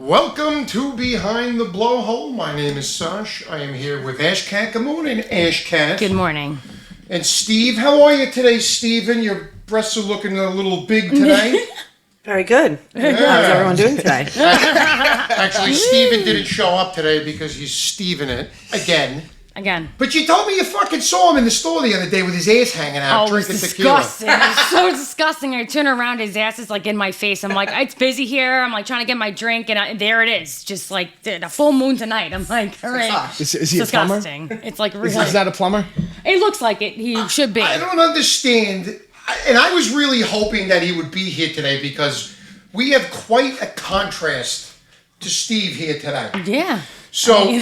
Welcome to Behind the Blowhole. My name is Sash. I am here with Ashcat. Good morning, Ashcat. Good morning. And Steve. How are you today, Steven? Your breasts are looking a little big today. Very good. Yeah. How's everyone doing today? Actually, Steven didn't show up today because he's Steven it again. But you told me you fucking saw him in the store the other day with his ass hanging out drinking tequila. Disgusting. It was so disgusting. I turn around, his ass is like in my face. I'm like, it's busy here. I'm like trying to get my drink, and there it is, just like the full moon tonight. I'm like, all right. Is he disgusting. A plumber? It's like really. Is that a plumber? It looks like it. He should be. I don't understand. And I was really hoping that he would be here today because we have quite a contrast to Steve here today. Yeah. So,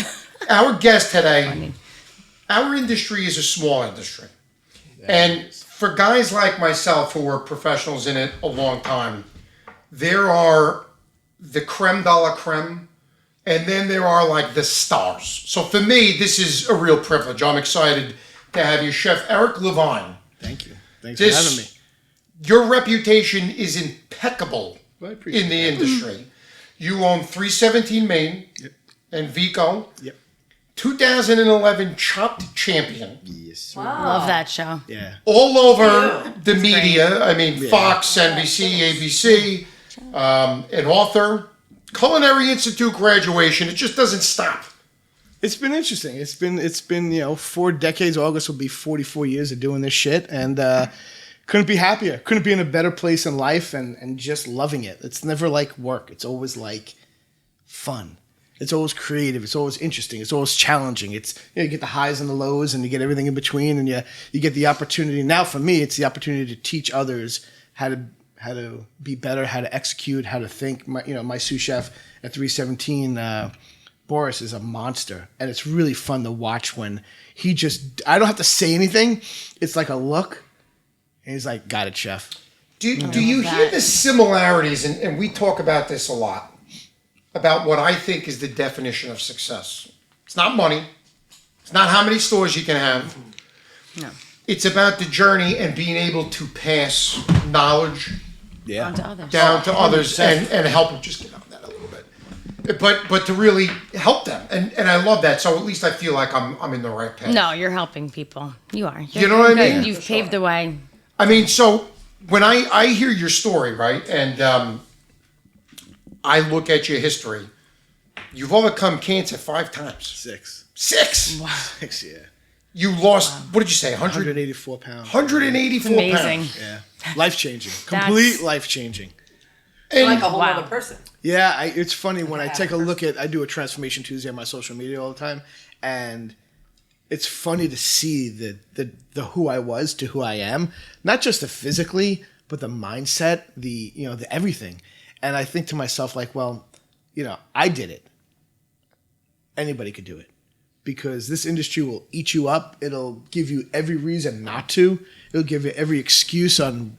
our guest today, our industry is a small industry. And for guys like myself who are professionals in it a long time, there are the creme de la creme, and then there are like the stars. So for me, this is a real privilege. I'm excited to have you, Chef Eric Levine. Thank you. Thanks for having me. Your reputation is impeccable in the industry. You own 317 Main and Vico. Yep. 2011 Chopped Champion. Yes. Wow. Love that show. Yeah. All over the media. I mean, Fox, NBC, ABC, an author, Culinary Institute graduation. It just doesn't stop. It's been interesting. It's been 4 decades. August will be 44 years of doing this shit, and couldn't be happier. Couldn't be in a better place in life, and just loving it. It's never like work. It's always like fun. It's always creative. It's always interesting. It's always challenging. It's you get the highs and the lows, and you get everything in between, and you get the opportunity. Now, for me, it's the opportunity to teach others how to be better, how to execute, how to think. My sous chef at 317, Boris, is a monster, and it's really fun to watch when he just. I don't have to say anything. It's like a look, and he's like, "Got it, chef." Do you hear the similarities? And we talk about this a lot. About what I think is the definition of success. It's not money. It's not how many stores you can have. No. It's about the journey and being able to pass knowledge Yeah. Down to others. down to others and help them. Just get on that a little bit. But to really help them. And I love that. So at least I feel like I'm in the right path. No, you're helping people. You are. You know what I mean? You've paved the way. I mean, so when I hear your story, right, and I look at your history, you've overcome cancer 5 times. 6. 6? Wow. 6, yeah. You lost, what did you say, 184 pounds. 184 Amazing. pounds. Yeah. Life-changing. Complete life-changing. And Like a whole Wow. other person. Yeah, it's funny when I take a look at, I do a Transformation Tuesday on my social media all the time, and it's funny to see the who I was to who I am, not just the physically, but the mindset, the everything. And I think to myself, like, well, I did it. Anybody could do it. Because this industry will eat you up. It'll give you every reason not to. It'll give you every excuse on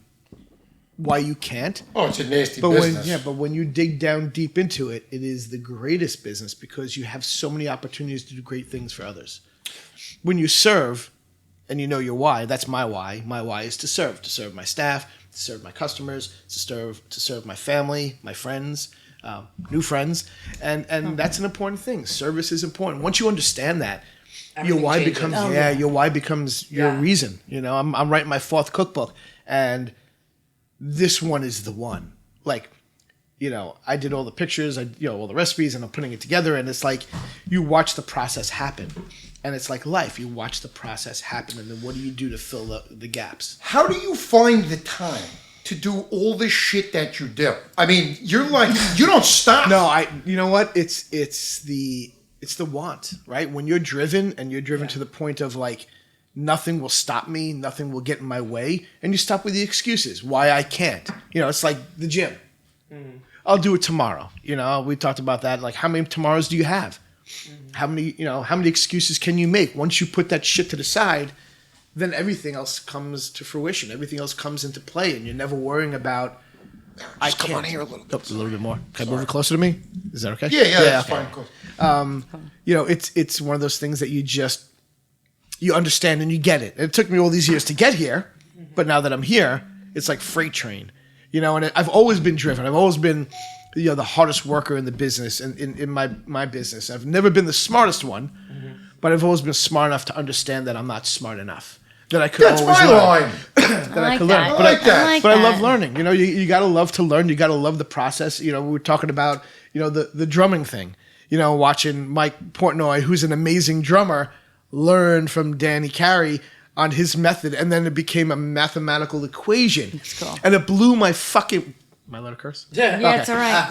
why you can't. oh, it's a nasty business. But when you dig down deep into it, it is the greatest business because you have so many opportunities to do great things for others. When you serve, and you know your why, that's my why. My why is to serve my staff, to serve my customers, to serve my family, my friends, new friends, and that's an important thing. Service is important. Once you understand that, your why becomes your why becomes your reason. I'm writing my 4th cookbook, and this one is the one. Like, I did all the pictures, all the recipes, and I'm putting it together, and it's like you watch the process happen. And it's like life. You watch the process happen, and then what do you do to fill the gaps? How do you find the time to do all this shit that you do? I mean, you're like, you don't stop. No, you know what? It's the want, right? When you're driven and you're driven to the point of like, nothing will stop me, nothing will get in my way, and you stop with the excuses why I can't. It's like the gym. Mm-hmm. I'll do it tomorrow. We talked about that. Like, how many tomorrows do you have? Mm-hmm. How many excuses can you make? Once you put that shit to the side, then everything else comes to fruition. Everything else comes into play, and you're never worrying about. Just come on here a little bit. A little bit more. Can I move it closer to me? Is that okay? Yeah, that's okay. fine. Cool. It's one of those things that you understand and you get it. It took me all these years to get here, but now that I'm here, it's like freight train. And I've always been driven. I've always been the hardest worker in the business and in my business. I've never been the smartest one, but I've always been smart enough to understand that I'm not smart enough. That I could That's always my learn. line. That I could that. learn. I like that. But I love learning. You got to love to learn. You got to love the process. We were talking about, the drumming thing. Watching Mike Portnoy, who's an amazing drummer, learn from Danny Carey on his method, and then it became a mathematical equation. That's cool. And it blew my fucking... Am I allowed to curse? Yeah, it's all right.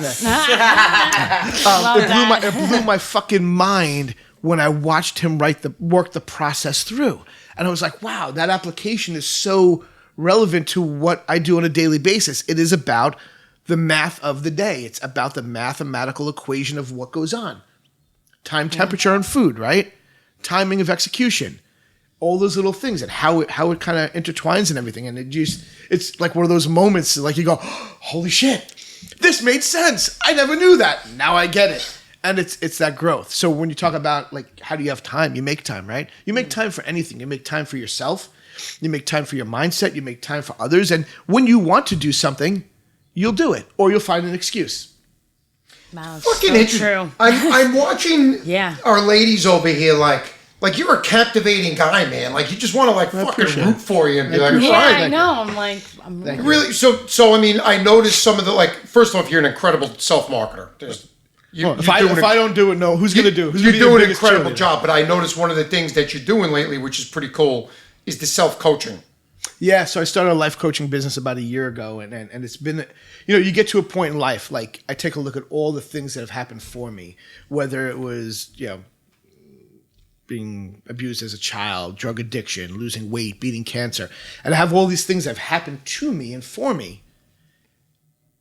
It blew my fucking mind when I watched him work the process through. And I was like, wow, that application is so relevant to what I do on a daily basis. It is about the math of the day. It's about the mathematical equation of what goes on. Time, temperature, and food, right? Timing of execution. All those little things and how it kind of intertwines and everything. And it's like one of those moments like you go, oh, holy shit, this made sense. I never knew that. Now I get it. And it's that growth. So when you talk about like, how do you have time? You make time, right? You make time for anything. You make time for yourself. You make time for your mindset. You make time for others. And when you want to do something, you'll do it or you'll find an excuse. Wow, Fucking so interesting. true. I'm watching Yeah. our ladies over here like you're a captivating guy, man. Like you just want to fucking appreciate root it. for you and be like, Yeah, "Fine." I know. I'm like, I'm Thank you. Really? So I mean, I noticed some of the first off, you're an incredible self-marketer. If I don't do it, no, who's going to do it? Who's You're gonna be your doing an biggest incredible cheerleader? job, but I noticed one of the things that you're doing lately, which is pretty cool, is the self-coaching. Yeah, so I started a life coaching business about a year ago, and it's been, you get to a point in life, like I take a look at all the things that have happened for me, whether it was, being abused as a child, drug addiction, losing weight, beating cancer, and I have all these things that have happened to me and for me.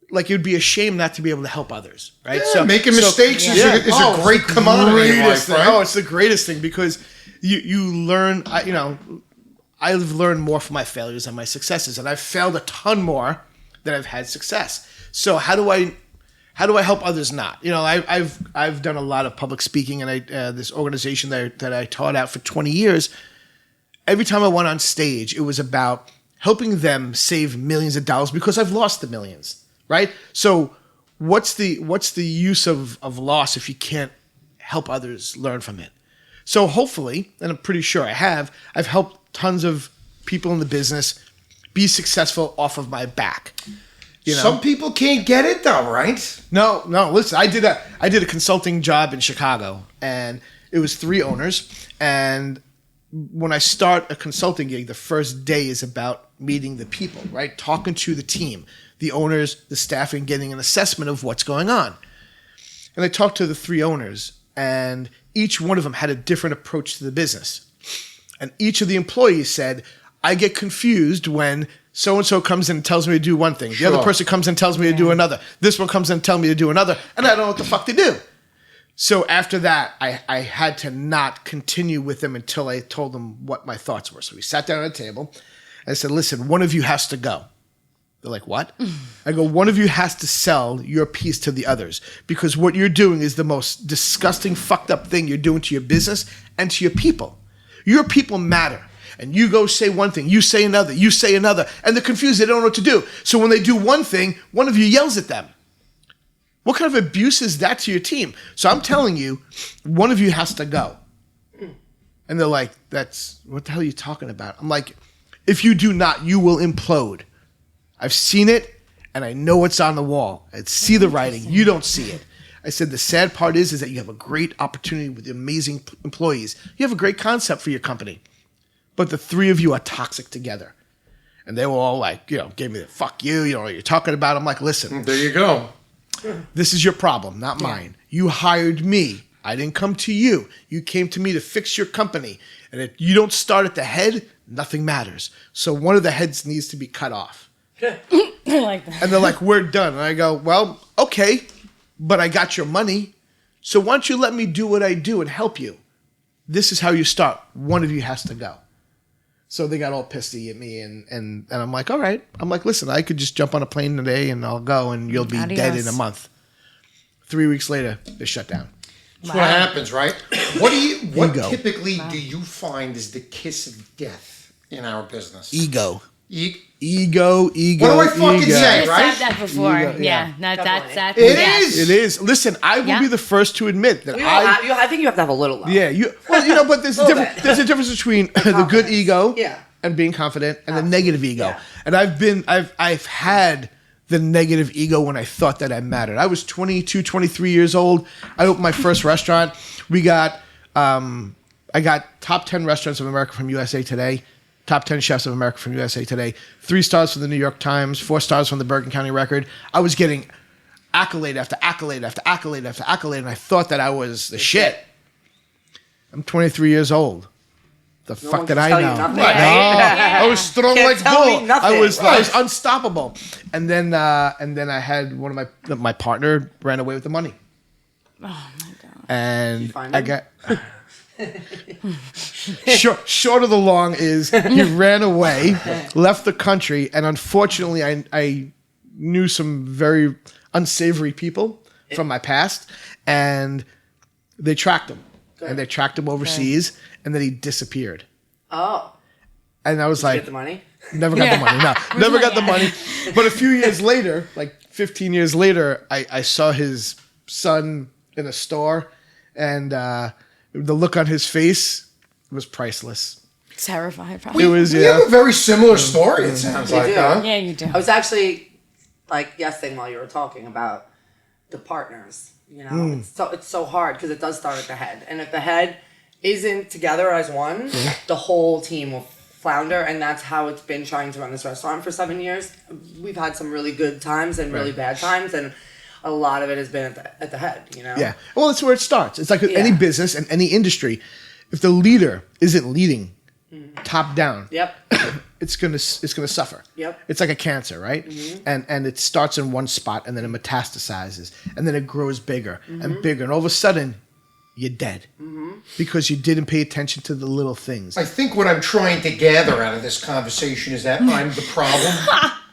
Like it would be a shame not to be able to help others, right? Yeah, making mistakes is a great commodity in life, right? Oh, it's the greatest thing because you learn. I've learned more from my failures than my successes, and I've failed a ton more than I've had success. So how do I help others not? I've done a lot of public speaking, and this organization that I taught at for 20 years. Every time I went on stage, it was about helping them save millions of dollars because I've lost the millions. Right? So what's the use of loss if you can't help others learn from it? So hopefully, and I'm pretty sure I've helped tons of people in the business be successful off of my back. Some people can't get it though, right? No, listen, I did a consulting job in Chicago, and it was 3 owners, and when I start a consulting gig, the first day is about meeting the people, right? Talking to the team, the owners, the staff, and getting an assessment of what's going on. And I talked to the 3 owners, and each one of them had a different approach to the business. And each of the employees said, I get confused when so-and-so comes in and tells me to do one thing. The other person comes in and tells me to do another. This one comes in and tells me to do another, and I don't know what the fuck to do. So after that, I had to not continue with them until I told them what my thoughts were. So we sat down at a table, and I said, listen, one of you has to go. They're like, what? I go, one of you has to sell your piece to the others because what you're doing is the most disgusting, fucked up thing you're doing to your business and to your people. Your people matter. And you go say one thing, you say another, and they're confused. They don't know what to do. So when they do one thing, one of you yells at them. What kind of abuse is that to your team? So I'm telling you, one of you has to go. And they're like, what the hell are you talking about? I'm like, if you do not, you will implode. I've seen it, and I know it's on the wall. I see the writing. You don't see it. I said the sad part is that you have a great opportunity with amazing employees. You have a great concept for your company. But the 3 of you are toxic together. And they were all like, gave me the fuck you, you know what you're talking about. I'm like, listen. There you go. This is your problem, not mine. You hired me. I didn't come to you. You came to me to fix your company. And if you don't start at the head, nothing matters. So one of the heads needs to be cut off. I like that. And they're like, we're done. And I go, well, okay, but I got your money. So why don't you let me do what I do and help you? This is how you start. One of you has to go. So they got all pissy at me, and I'm like, all right. I'm like, listen, I could just jump on a plane today and I'll go and you'll be dead in a month. 3 weeks later, they're shut down. That's what happens, right? What Ego. typically do you find is the kiss of death in our business? Ego. Ego. What do I fucking say, Just right? said that before. Ego, yeah. That's It yeah. is. It is. Listen, I will Yeah. be the first to admit that I think you have to have a little though. Yeah, but there's a difference. There's a difference between the good ego Yeah. and being confident and the negative ego. Yeah. And I've had the negative ego when I thought that I mattered. I was 22, 23 years old. I opened my first restaurant. I got top 10 restaurants of America from USA Today, top 10 chefs of America from USA Today, 3 stars from the New York Times, 4 stars from the Bergen County Record. I was getting accolade after accolade after accolade after accolade, and I thought that I was the shit. I'm 23 years old. The fuck one did can I tell you know? nothing, No, right? I was strong Can't like tell me bull. nothing. I was Right. unstoppable. And then I had one of my partner ran away with the money. Oh my god. And find I him? got short of the long is he ran away, left the country, and unfortunately I knew some very unsavory people from my past, and they tracked him. And they tracked him overseas, and then he disappeared. Oh. And I was Did you like, get the money? never got the money. No, never got the money. But a few years later, like 15 years later, I saw his son in a store, and the look on his face was priceless. Terrified, probably. It was, We have a very similar story, it sounds like, do. huh? Yeah, you do. I was actually like guessing while you were talking about the partners. You know, it's so hard because it does start at the head, and if the head isn't together as one, the whole team will flounder, and that's how it's been trying to run this restaurant for 7 years. We've had some really good times and really bad times, and a lot of it has been at the head. You know. Yeah. Well, that's where it starts. It's like any business and any industry. If the leader isn't leading top down, Yep. it's gonna suffer. Yep. It's like a cancer, right? And it starts in one spot, and then it metastasizes, and then it grows bigger and bigger, and all of a sudden, you're dead because you didn't pay attention to the little things. I think what I'm trying to gather out of this conversation is that I'm the problem.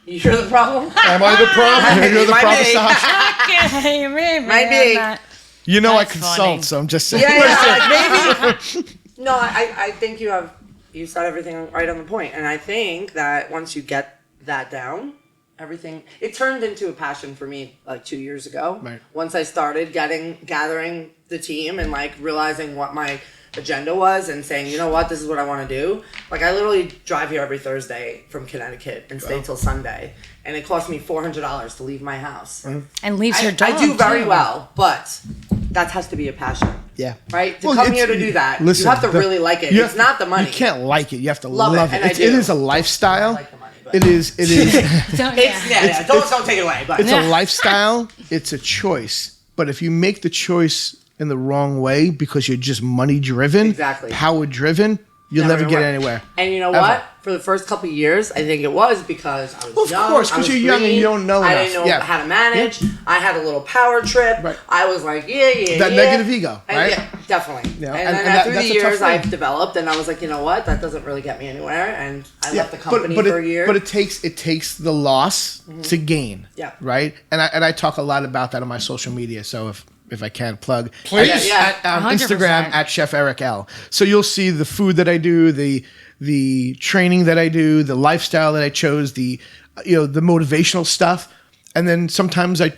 You're the problem. Am I the problem? You're the Might problem, be. Sasha. Okay, maybe. Might be. I'm not- You know I That's consult, funny. so I'm just saying. Maybe. No, I think you said everything right on the point, and I think that once you get that down, everything it turned into a passion for me like 2 years ago. Right. Once I started gathering the team and like realizing what my agenda was and saying, you know what, this is what I want to do. Like I literally drive here every Thursday from Connecticut and stay till Sunday, and it cost me $400 to leave my house. And leaves your dog. I do very too. well, but that has to be a passion. Yeah. Right? To Well, come it's- here to do that, listen, you have to really like it. It's not the money. You can't like it. You have to Love love it, it. and I It do. is a lifestyle. I like the money, but- It is. Don't, It's yeah. don't take it away. But It's a lifestyle. It's a choice. But if you make the choice in the wrong way because you're just money driven, Exactly. power driven, you'll never get anywhere. And you know Ever. what? For the first couple of years, I think it was because I was Well, of young. course, 'cause I was you're young and green, you don't know I enough. didn't know Yeah. how to manage. I had a little power trip. Right. I was like, yeah. That negative ego, And right? yeah, definitely. Yeah, And and then that- through that's the a tough years, thing. I've developed, and I was like, you know what? That doesn't really get me anywhere. And I left the company for a year. But it takes the loss to gain. Yeah. Right. And I talk a lot about that on my social media. So if I can plug, Please. Yeah. at 100%. Instagram at Chef Eric L. So you'll see the food that I do, the training that I do, the lifestyle that I chose, the motivational stuff, and then sometimes I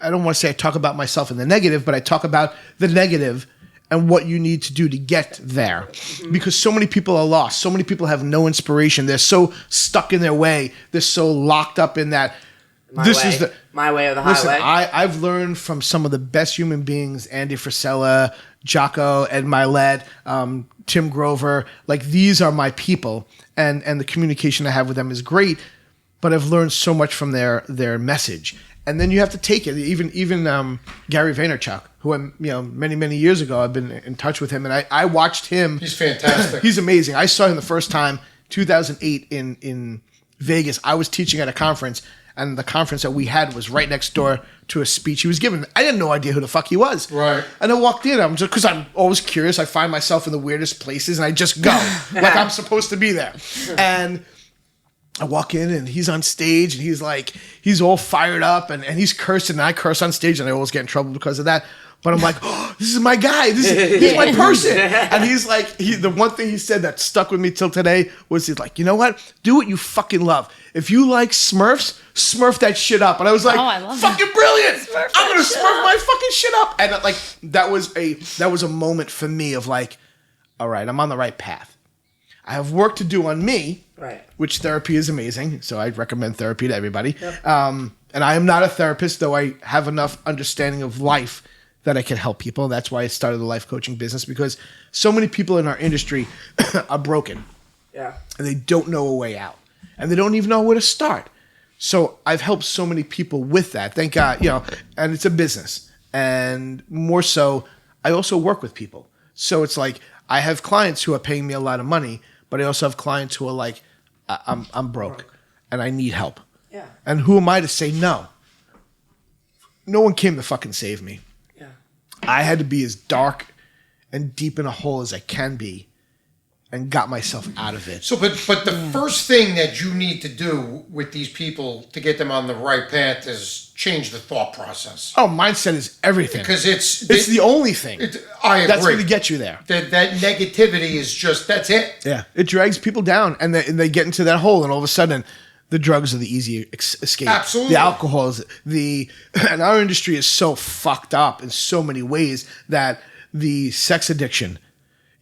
don't want to say I talk about myself in the negative, but I talk about the negative and what you need to do to get there. Because so many people are lost. So many people have no inspiration. They're so stuck in their way. They're so locked up in that. My way or the Listen, highway. I've learned from some of the best human beings, Andy Frisella, Jocko, Ed Milet, Tim Grover. Like, these are my people, and the communication I have with them is great, but I've learned so much from their message. And then you have to take it. Even Gary Vaynerchuk, who many years ago I've been in touch with him, and I watched him. He's fantastic. He's amazing. I saw him the first time 2008 in Vegas. I was teaching at a conference, and the conference that we had was right next door to a speech he was giving. I had no idea who the fuck he was. Right. And I walked in. I'm just, because I'm always curious. I find myself in the weirdest places, and I just go like I'm supposed to be there. And I walk in, and he's on stage, and he's all fired up, and he's cursing, and I curse on stage, and I always get in trouble because of that. But I'm like, oh, this is my guy. He's my person. And he's like, the one thing he said that stuck with me till today was he's like, you know what? Do what you fucking love. If you like Smurfs, Smurf that shit up. And I was like, I love fucking brilliant. I'm gonna Smurf my fucking shit up. And like that was a moment for me of like, all right, I'm on the right path. I have work to do on me, Right. which therapy is amazing. So I recommend therapy to everybody. Yep. And I am not a therapist, though I have enough understanding of life that I can help people. That's why I started the life coaching business, because so many people in our industry are broken Yeah. and they don't know a way out and they don't even know where to start. So I've helped so many people with that. Thank God, and it's a business. And more so, I also work with people. So it's like I have clients who are paying me a lot of money, but I also have clients who are like, I'm broke and I need help. Yeah. And who am I to say no? No one came to fucking save me. Yeah. I had to be as dark and deep in a hole as I can be and got myself out of it. So, but the first thing that you need to do with these people to get them on the right path is change the thought process. Oh, mindset is everything. Because it's the only thing. I agree. That's going to get you there. That negativity is just, that's it. Yeah. It drags people down and they get into that hole and all of a sudden the drugs are the easy escape. Absolutely. The alcohol is and our industry is so fucked up in so many ways that the sex addiction,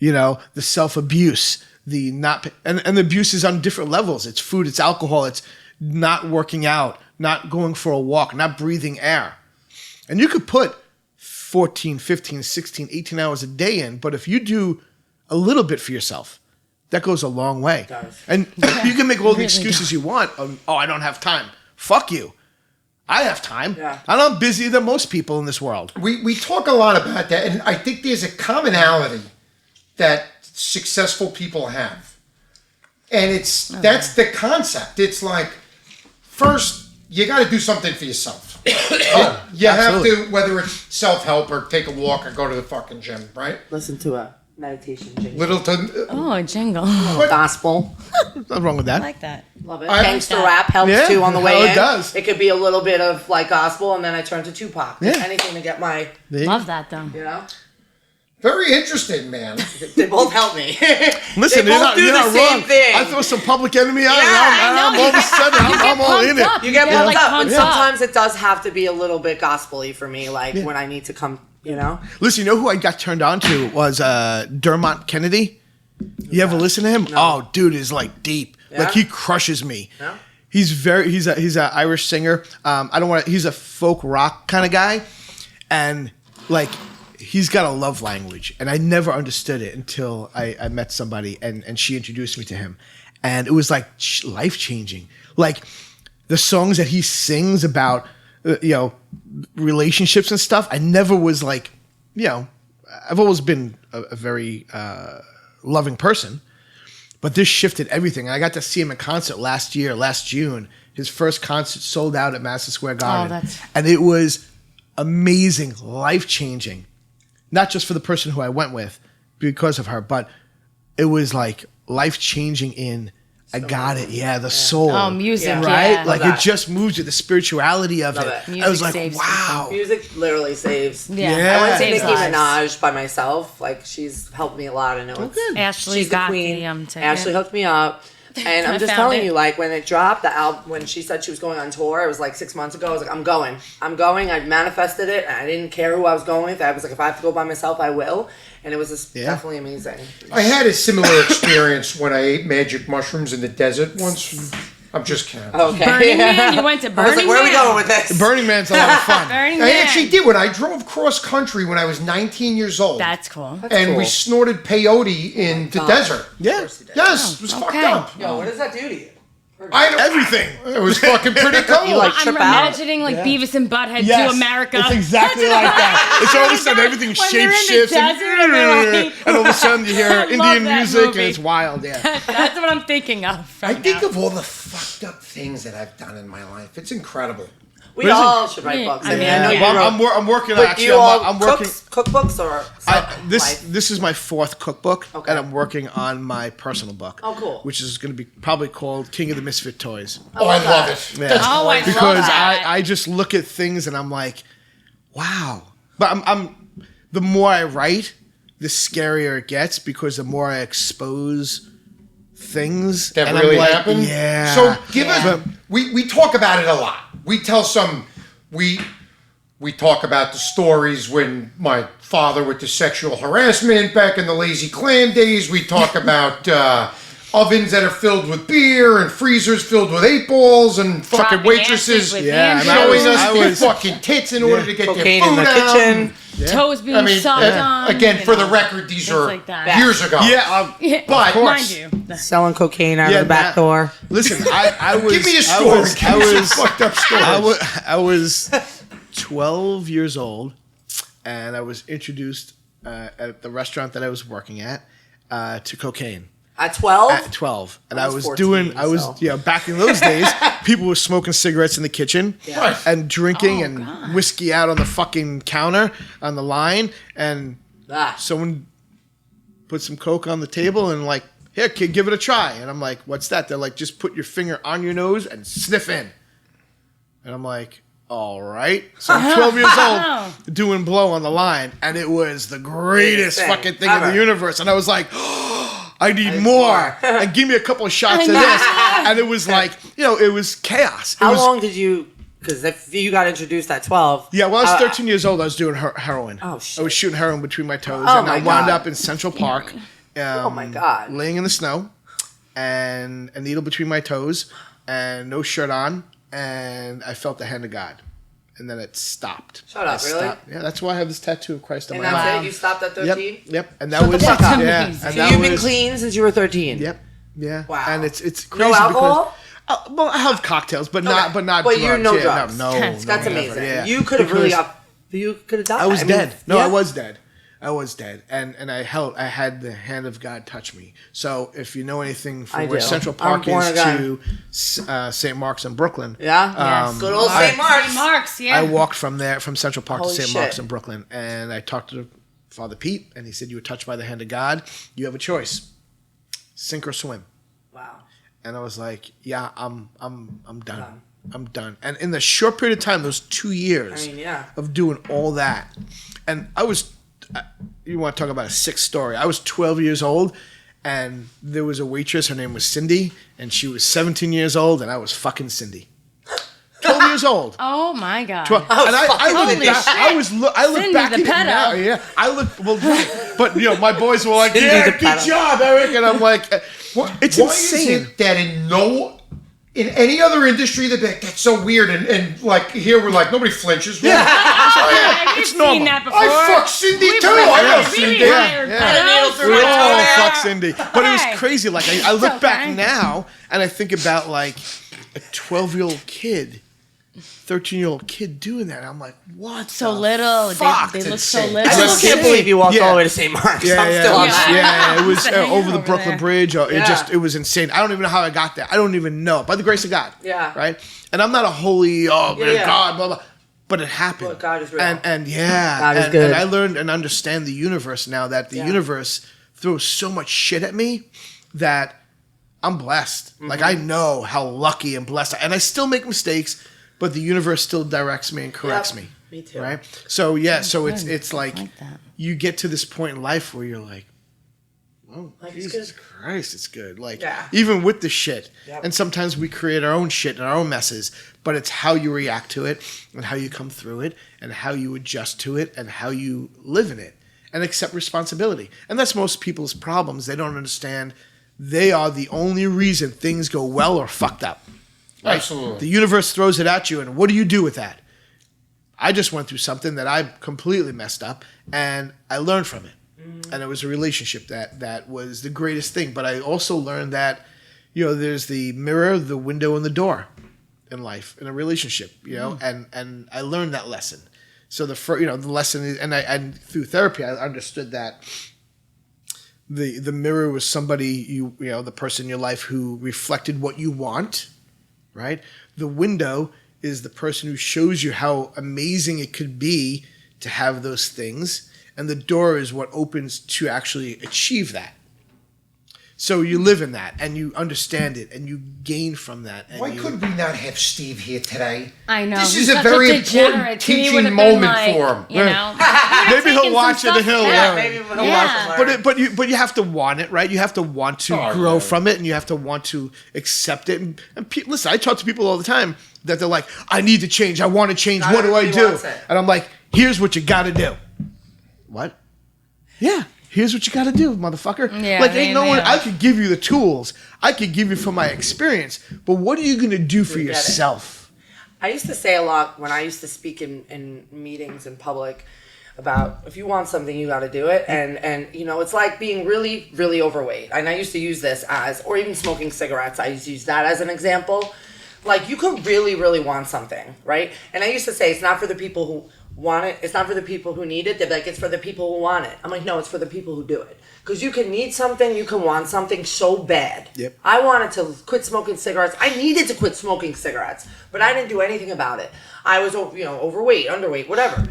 the self-abuse, and the abuse is on different levels. It's food, it's alcohol, it's not working out, not going for a walk, not breathing air. And you could put 14, 15, 16, 18 hours a day in, but if you do a little bit for yourself, that goes a long way. It does. And you can make all the excuses you want. I don't have time. Fuck you. I have time. Yeah. And I'm busier than most people in this world. We talk a lot about that, and I think there's a commonality that successful people have. And that's the concept. It's like, first, you got to do something for yourself. You have to, whether it's self-help or take a walk or go to the fucking gym, right? Listen to a meditation jingle. Littleton. Oh, a jingle. Gospel. Nothing wrong with that. I like that. Love it. I- Gangster rap helps Yeah, too on the way it in. does. It could be a little bit of like gospel, and then I turn to Tupac. Yeah. Anything to get my, Love that though. Very interesting, man. They both help me. Listen, they you're both not, do you're the not same wrong. thing. I throw some Public Enemy out, Yeah, and I I'm know. all of a sudden, I'm all in it. You get Yeah, pumped like up, but pumped up. sometimes it does have to be a little bit gospel-y for me, like when I need to come, Listen, you know who I got turned on to was Dermot Kennedy. You ever listen to him? No. Oh, dude is like deep. Yeah? Like he crushes me. Yeah? He's an Irish singer. He's a folk rock kind of guy. And like he's got a love language. And I never understood it until I met somebody and she introduced me to him. And it was like life changing. Like the songs that he sings about, relationships and stuff. I never was like, I've always been a very loving person, but this shifted everything. I got to see him in concert last June. His first concert sold out at Madison Square Garden. And it was amazing, life-changing. Not just for the person who I went with because of her, but it was like life-changing in I got it. Yeah, the soul. Oh, music, Yeah. Right? yeah. Like Love it just moves you, the spirituality of Love it. it. I was Music like, saves wow. Music literally saves. Yeah. Yeah. I went to Saves Nicki lives. Minaj by myself. Like she's helped me a lot. I know it's Ashley she's the got queen. the ticket. Ashley hooked me up. And I'm I just found telling it. you, like when it dropped, the album, when she said she was going on tour, it was like 6 months ago. I was like, I'm going. I manifested it, and I didn't care who I was going with. I was like, if I have to go by myself, I will. And it was just definitely amazing. I had a similar experience when I ate magic mushrooms in the desert once. I'm just kidding. Okay. Burning Man? You went to I was like, Burning where are we Man? going with this? Burning Man's a lot of fun. Burning I Man. actually did when I drove cross country when I was 19 years old. That's cool. and we cool. snorted peyote in the desert. Yeah. Yes, it was fucked okay. up. Yo, what does that do to you? I don't, Everything. It was fucking pretty cool. You like I'm trip out? imagining like Beavis and Butthead Yes, to America. It's exactly like that. It's all of a sudden everything When they're in the shape shifts desert and they're like- and all of a sudden you hear I love Indian that music movie. and it's wild. Yeah. That's what I'm thinking of. I Right think now. of all the fucked up things that I've done in my life. It's incredible. We all should write books. I mean, I know yeah. you Well, wrote. I'm working But actually. you all I'm working. cookbooks or life? This is my fourth cookbook, Okay. and I'm working on my personal book. Oh, cool. Which is going to be probably called King of the Misfit Toys. Oh, I love that. it. Yeah. That's Oh, I great. love Because that. I just look at things and I'm like, wow. But the more I write, the scarier it gets because the more I expose things That and really I'm like, happened. Yeah. So give us. We talk about it a lot. We tell some. We talk about the stories when my father with the sexual harassment back in the Lazy Clam days. We talk about ovens that are filled with beer and freezers filled with 8-balls and fucking Dropping waitresses asses with Yeah, hand and I showing was- us grenades, their was- fucking tits in order to get Cocaine their in food the out. kitchen. toes being I mean, sucked on. again, you for the know, record, these things are like that. years ago. Yeah, But Mind you, Selling cocaine out Yeah, of the back that- door. listen, I was. Give me a I story. was- Give me some fucked up stories. I was 12 years old, and I was introduced at the restaurant that I was working at to cocaine. At 12? At 12, and I I was was 14, doing. I was so. back in those days. People were smoking cigarettes in the kitchen Right. and drinking Oh, and God. whiskey out on the fucking counter on the line, and Ah. someone put some coke on the table and like, here, kid, give it a try. And I'm like, what's that? They're like, just put your finger on your nose and sniff in. And I'm like, all right. So I'm 12 years old doing blow on the line, and it was the greatest Thing fucking thing in ever. the universe. And I was like, I need more. And give me a couple of shots of this. And it was like, it was chaos. It How was, long did you... Because if you got introduced at 12... Yeah, when I was 13 years old, I was doing heroin. Oh, shit. I was shooting heroin between my toes, Oh, and I my wound God. up in Central Park. Oh, my God. Laying in the snow, and a needle between my toes, and no shirt on, and I felt the hand of God, and then it stopped. Shut up, It really? stopped. Yeah, that's why I have this tattoo of Christ on And my that's arm. it? You stopped at 13? Yep. And that was fuck up. yeah. Amazing. And So that you've been was- clean since you were 13? Yep. Yeah. Wow. And it's crazy No alcohol? because well, I have cocktails, but not Okay. not But drugs. you're no Yeah, drugs. No, That's never. amazing. Yeah. You could have really Because got... You could have died. I was mean, dead. No, yeah. I was dead. I was dead, and I had the hand of God touch me. So if you know anything I from where do. Central I'm Park born is again. to St. Mark's in Brooklyn, Yeah? Yes. Good old I- St. Mark's. St. Mark's, yeah. I walked from Central Park Holy to St. shit. Mark's in Brooklyn, and I talked to Father Pete, and he said, "You were touched by the hand of God. You have a choice: sink or swim." Wow. And I was like, "Yeah, I'm done. I'm done." And in the short period of time, those 2 years I mean, yeah. of doing all that, and I was, you want to talk about a sick story? I was 12 years old, and there was a waitress. Her name was Cindy, and she was 17 years old, and I was fucking Cindy. 12 years old. Oh my god. And I look Holy back. shit. I look Cindy back the at it pedo. now. Yeah, I look well, but my boys were like, Cindy "Yeah, the good pedo. job, Eric," and I'm like, "It's Why insane." is it that in any other industry they'd be like, that's so weird, and like here we're like nobody flinches. Have you it's seen normal. that before? I fucked Cindy We've too. hired- I know we Cindy. hired pedos. through We my all toenail. fuck Cindy, but it was Hey. crazy. Like I look It's back okay. now, and I think about like a 12-year-old kid, 13-year-old kid doing that. I'm like, what? So the little. Fuck? They It's look so insane. little. I still can't believe you walked Yeah. all the way to St. Mark's. Yeah, I'm yeah, still it on was, that. yeah, it was Hanging over the over Brooklyn there. Bridge. Yeah. It was insane. I don't even know how I got there. I don't even know. By the grace of God. Yeah. Right? And I'm not a holy, Yeah. God, blah, blah. But it happened. But God is real. And yeah. God is and, good. And I learned and understand the universe now that the universe throws so much shit at me that I'm blessed. Like I know how lucky and blessed and I still make mistakes, but the universe still directs me and corrects Yep. me. Me too. Right? So yeah, so Good. it's like Like that. you get to this point in life where you're like, oh, Life is Jesus good. Christ, it's good. Like, Yeah. even with the shit. Yep. And sometimes we create our own shit and our own messes, but it's how you react to it and how you come through it and how you adjust to it and how you live in it and accept responsibility. And that's most people's problems. They don't understand they are the only reason things go well or fucked up. Right? Absolutely. The universe throws it at you, and what do you do with that? I just went through something that I completely messed up, and I learned from it. And it was a relationship that was the greatest thing. But I also learned that, there's the mirror, the window, and the door in life, in a relationship, and I learned that lesson. So the lesson is, and through therapy, I understood that the mirror was somebody, the person in your life who reflected what you want, right? The window is the person who shows you how amazing it could be to have those things. And the door is what opens to actually achieve that. So you live in that, and you understand it, and you gain from that. And Why could we not have Steve here today? I know. This he's is a such very degenerate. important He teaching would've been moment like, for him. You know, Maybe he'll watch it and he'll learn. Maybe we'll Yeah. watch it. But you have to want it, right? You have to want to grow from it, and you have to want to accept it. And listen, I talk to people all the time that they're like, "I need to change. I want to change. Not What do I everybody do?" wants it. And I'm like, "Here's what you got to do." What? Yeah. Here's what you got to do, motherfucker. Yeah, like, ain't no one. yeah. I could give you the tools. I could give you from my experience. But what are you gonna do for get it. yourself? I used to say a lot when I used to speak in meetings in public about if you want something, you got to do it. And you know, it's like being really, really overweight. And I used to use this as, or even smoking cigarettes. I used to use that as an example. Like, you could really, really want something, right? And I used to say it's not for the people who want it. It's not for the people who need it. They're like, it's for the people who want it. I'm like, no, it's for the people who do it. Because you can need something, you can want something so bad. Yep. I wanted to quit smoking cigarettes. I needed to quit smoking cigarettes, but I didn't do anything about it. I was, overweight, underweight, whatever.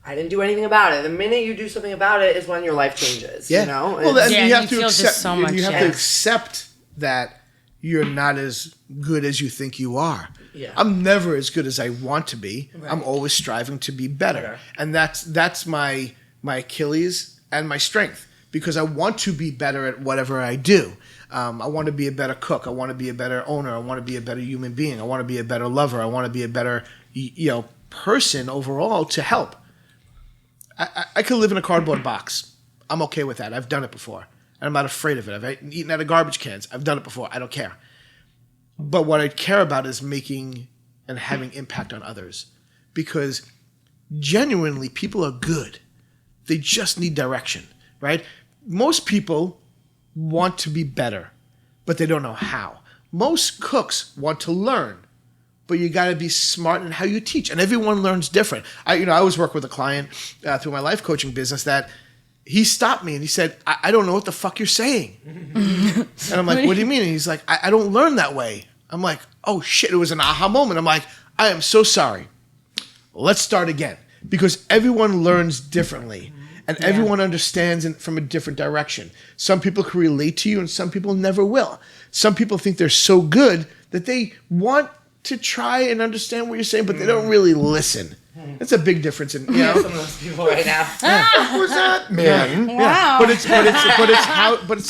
I didn't do anything about it. The minute you do something about it is when your life changes. Yeah. You know. Well, and Yeah, you you have to feel just accept. so much, you have yeah. to accept that you're not as good as you think you are. Yeah. I'm never as good as I want to be. Right. I'm always striving to be better, and that's my Achilles and my strength, because I want to be better at whatever I do. I want to be a better cook. I want to be a better owner. I want to be a better human being. I want to be a better lover. I want to be a better person overall to help. I could live in a cardboard box. I'm okay with that. I've done it before, and I'm not afraid of it. I've eaten out of garbage cans. I've done it before. I don't care. But what I care about is making and having impact on others, because genuinely people are good. They just need direction, right? Most people want to be better, but they don't know how. Most cooks want to learn, but you got to be smart in how you teach, and everyone learns different. I always work with a client through my life coaching business that he stopped me and he said, I don't know what the fuck you're saying. And I'm like, what do you mean? And he's like, I don't learn that way. I'm like, oh shit, it was an aha moment. I'm like, I am so sorry. Let's start again. Because everyone learns differently. And everyone understands from a different direction. Some people can relate to you and some people never will. Some people think they're so good that they want to try and understand what you're saying, but they don't really listen. That's a big difference in, Some of those people right now. What was that, man? Wow. But it's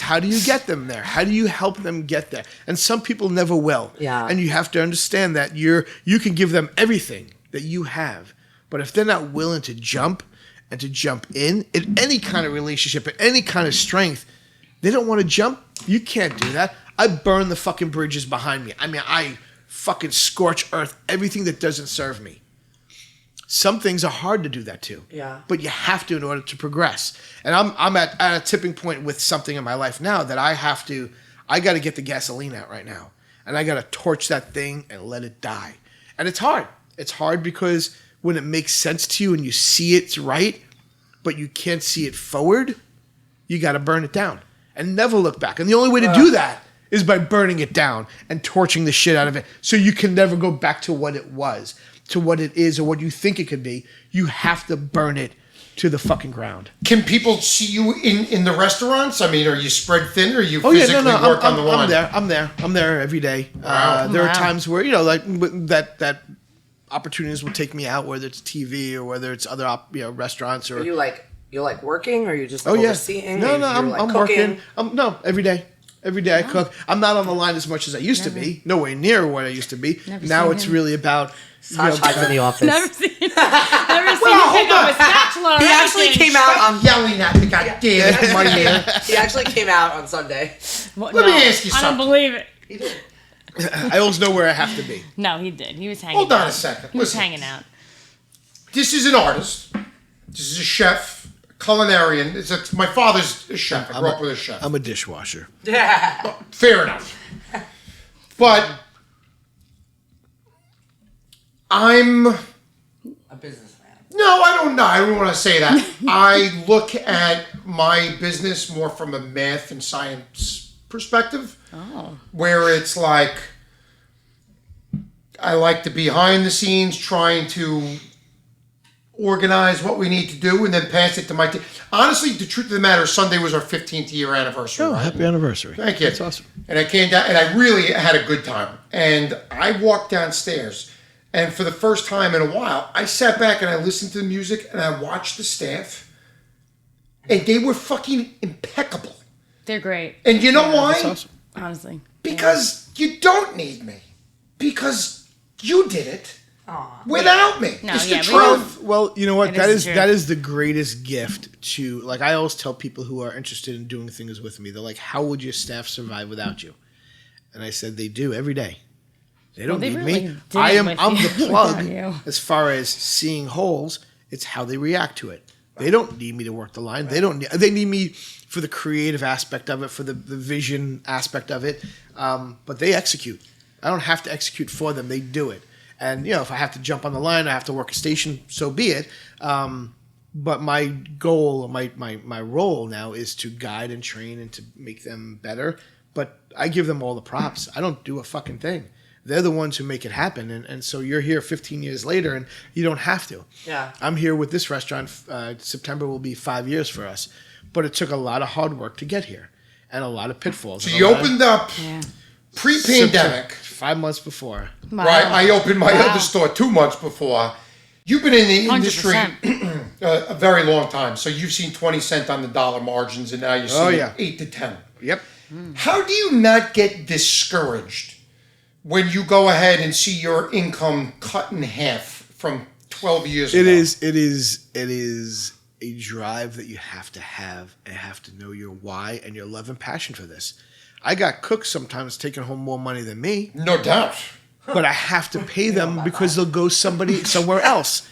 how do you get them there? How do you help them get there? And some people never will. Yeah. And you have to understand that you can give them everything that you have, but if they're not willing to jump and to jump in any kind of relationship, in any kind of strength, they don't want to jump. You can't do that. I burn the fucking bridges behind me. I mean, I fucking scorch earth everything that doesn't serve me. Some things are hard to do that too. Yeah. But you have to in order to progress. And I'm at a tipping point with something in my life now that I got to get the gasoline out right now. And I got to torch that thing and let it die. And it's hard. It's hard because when it makes sense to you and you see it's right, but you can't see it forward, you got to burn it down and never look back. And the only way to do that is by burning it down and torching the shit out of it, so you can never go back to what it was, to what it is, or what you think it could be. You have to burn it to the fucking ground. Can people see you in the restaurants? I mean, are you spread thin, or you physically work on the line? I'm there every day. Wow. There are times where like that opportunities will take me out, whether it's TV or whether it's other restaurants or. Are you like working, or are you just Oh yeah. overseeing? No, Or you're, I'm like, working. cooking? No, every day. Every day I cook. I'm not on the line as much as I used to be. Nowhere near what I used to be. Now it's really about. Saj hides in the office. Never seen him pick up a spatula. He actually came out on. Yelling at me, God damn it, my man. He actually came out on Sunday. Let me ask you I don't something. believe it. I always know where I have to be. No, he did. He was hanging out. Hold on a second. He was Listen. hanging out. This is an artist. This is a chef, culinarian. My father's a chef. I grew up with a chef. I'm a dishwasher. Yeah. Fair enough. But I'm... A businessman. No, I don't know. I don't want to say that. I look at my business more from a math and science perspective. Oh. Where it's like, I like to be behind the scenes trying to organize what we need to do, and then pass it to my team. Honestly, the truth of the matter is Sunday was our 15th year anniversary. Oh, right? happy anniversary. Thank you. That's awesome. And I came down, and I really had a good time. And I walked downstairs, and for the first time in a while, I sat back and I listened to the music, and I watched the staff, and they were fucking impeccable. They're great. And you know why? That's awesome. Honestly. Because you don't need me. Because you did it Aw. without me. No, it's yeah, the we truth. Well, you know what? That is the That truth. is the greatest gift to, like, I always tell people who are interested in doing things with me, they're like, how would your staff survive without you? And I said, they do every day. They don't Well, they need really me. didn't I'm with the you, plug without you. as far as seeing holes. It's how they react to it. They don't need me to work the line. They need me for the creative aspect of it, for the vision aspect of it. But they execute. I don't have to execute for them. They do it. And, you know, if I have to jump on the line, I have to work a station, so be it. But my goal, my role now is to guide and train and to make them better. But I give them all the props. I don't do a fucking thing. They're the ones who make it happen. And so you're here 15 years later and you don't have to. Yeah. I'm here with this restaurant. September will be 5 years for us. But it took a lot of hard work to get here and a lot of pitfalls. So and you a lot of- opened up pre-pandemic. 5 months before. Wow. Right, I opened my Wow. other store 2 months before. You've been in the industry 100%. a very long time, so you've seen 20 cent on the dollar margins, and now you're Oh, seeing yeah. 8 to 10. Yep. How do you not get discouraged when you go ahead and see your income cut in half from 12 years ago? It is a drive that you have to have and have to know your why and your love and passion for this. I got cooks sometimes taking home more money than me, No doubt. but I have to pay them because they'll go somewhere else.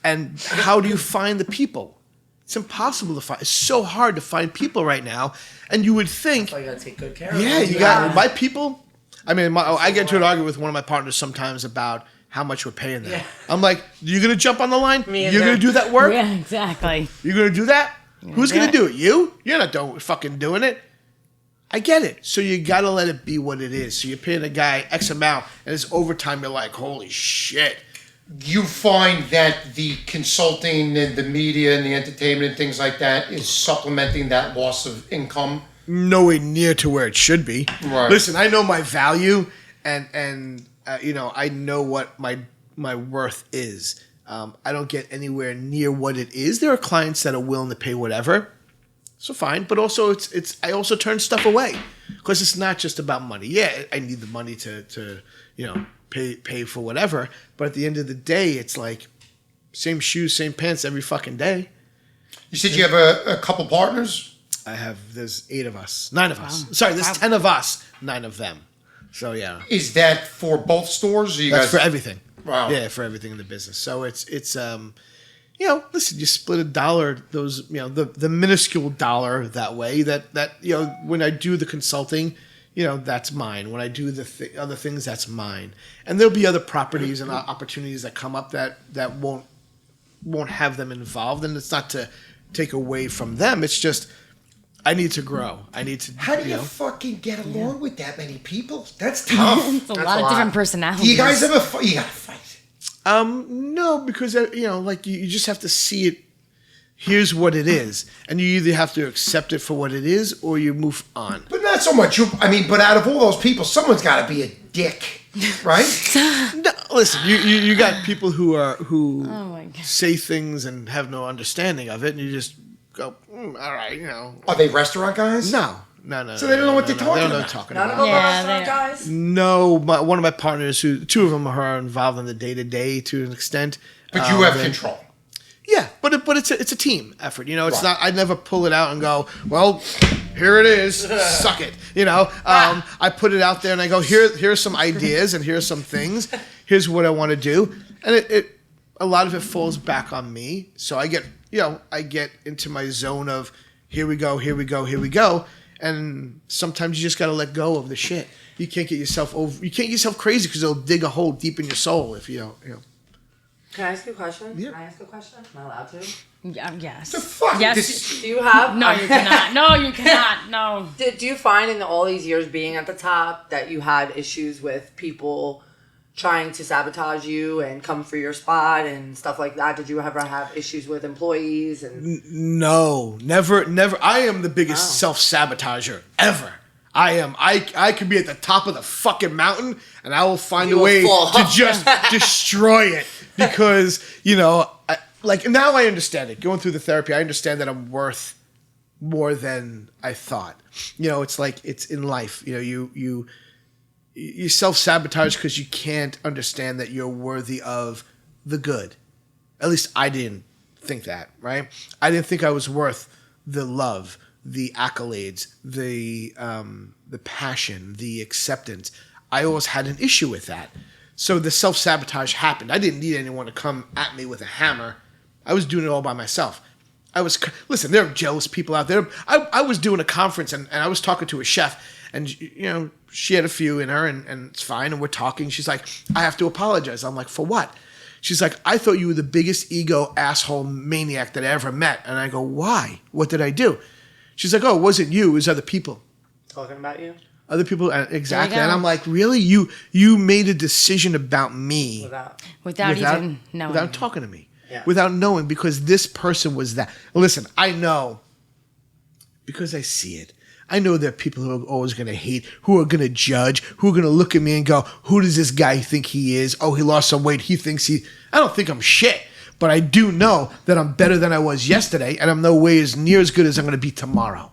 And how do you find the people? It's impossible to find. It's so hard to find people right now. And you would think, So you gotta take good care of yeah, them. you got my people. I mean, I get into an argument with one of my partners sometimes about how much we're paying them. Yeah. I'm like, you're gonna jump on the line? Me You're gonna either. do that work? Yeah, exactly. You're gonna do that? Who's do gonna it. do it? You? You're not fucking doing it. I get it. So you gotta let it be what it is. So you're paying a guy X amount, and it's overtime. You're like, holy shit. You find that the consulting and the media and the entertainment and things like that is supplementing that loss of income? Nowhere near to where it should be. Right. Listen, I know my value, and you know, I know what my worth is. I don't get anywhere near what it is. There are clients that are willing to pay whatever, so fine. But also, it's I also turn stuff away because it's not just about money. Yeah, I need the money to you know pay for whatever. But at the end of the day, it's like same shoes, same pants every fucking day. You said you have a couple partners? There's 8 of us, 9 of us. Sorry, there's 10 of us, 9 of them. So yeah, Is that for both stores? Or you that's guys? for everything. Wow. Yeah, for everything in the business. So it's you know, listen, you split $1, those, you know, the minuscule dollar that way, that you know, when I do the consulting, you know, that's mine. When I do the other things, that's mine. And there'll be other properties and opportunities that come up that won't have them involved. And it's not to take away from them. It's just I need to grow. I need to. How do you know, fucking get along with that many people? That's tough. It's a That's lot a of different lot. personalities. Do you guys ever fight? You gotta fight. No, because you know, like you just have to see it. Here's what it is, and you either have to accept it for what it is, or you move on. But not so much. But out of all those people, someone's got to be a dick, right? No, listen, you got people who Oh my God. say things and have no understanding of it, and you just go, all right, you know. Are they restaurant guys? No. So they don't know what they're talking They don't know what about. they're talking None of about. them Yeah, are restaurant they- guys. No, one of my partners, two of them are involved in the day to day to an extent. But you have and- control. Yeah, but it's a team effort. You know, it's Right. not. I never pull it out and go, well, here it is, suck it. You know, I put it out there and I go, here's some ideas and here's some things. Here's what I want to do, and it a lot of it falls back on me. So I get into my zone of here we go, and sometimes you just got to let go of the shit. You can't get yourself over. You can't get yourself crazy because it'll dig a hole deep in your soul if you don't. You know. Can I ask you a question? Yeah. Can I ask a question? Am I allowed to? Yes. The fuck? Yes. This- Do you have? No, you cannot. No, you cannot. No. Do you find in all these years being at the top that you had issues with people trying to sabotage you and come for your spot and stuff like that? Did you ever have issues with employees? And No, never. I am the biggest self-sabotager ever. I am. I could be at the top of the fucking mountain and I will find a way to just destroy it because, like now I understand it. Going through the therapy, I understand that I'm worth more than I thought. It's like it's in life. You self-sabotage because you can't understand that you're worthy of the good. At least I didn't think that, right? I didn't think I was worth the love, the accolades, the passion, the acceptance. I always had an issue with that. So the self-sabotage happened. I didn't need anyone to come at me with a hammer. I was doing it all by myself. Listen, there are jealous people out there. I was doing a conference and I was talking to a chef and, she had a few in her and it's fine. And we're talking. She's like, I have to apologize. I'm like, for what? She's like, I thought you were the biggest ego asshole maniac that I ever met. And I go, why? What did I do? She's like, oh, it wasn't you. It was other people. Talking about you? Other people, exactly. And I'm like, really? You made a decision about me. Without even knowing. Without talking to me. Yeah. Without knowing, because this person was that. Listen, I know because I see it. I know there are people who are always going to hate, who are going to judge, who are going to look at me and go, who does this guy think he is? Oh, he lost some weight. He thinks I don't think I'm shit, but I do know that I'm better than I was yesterday, and I'm no way as near as good as I'm going to be tomorrow.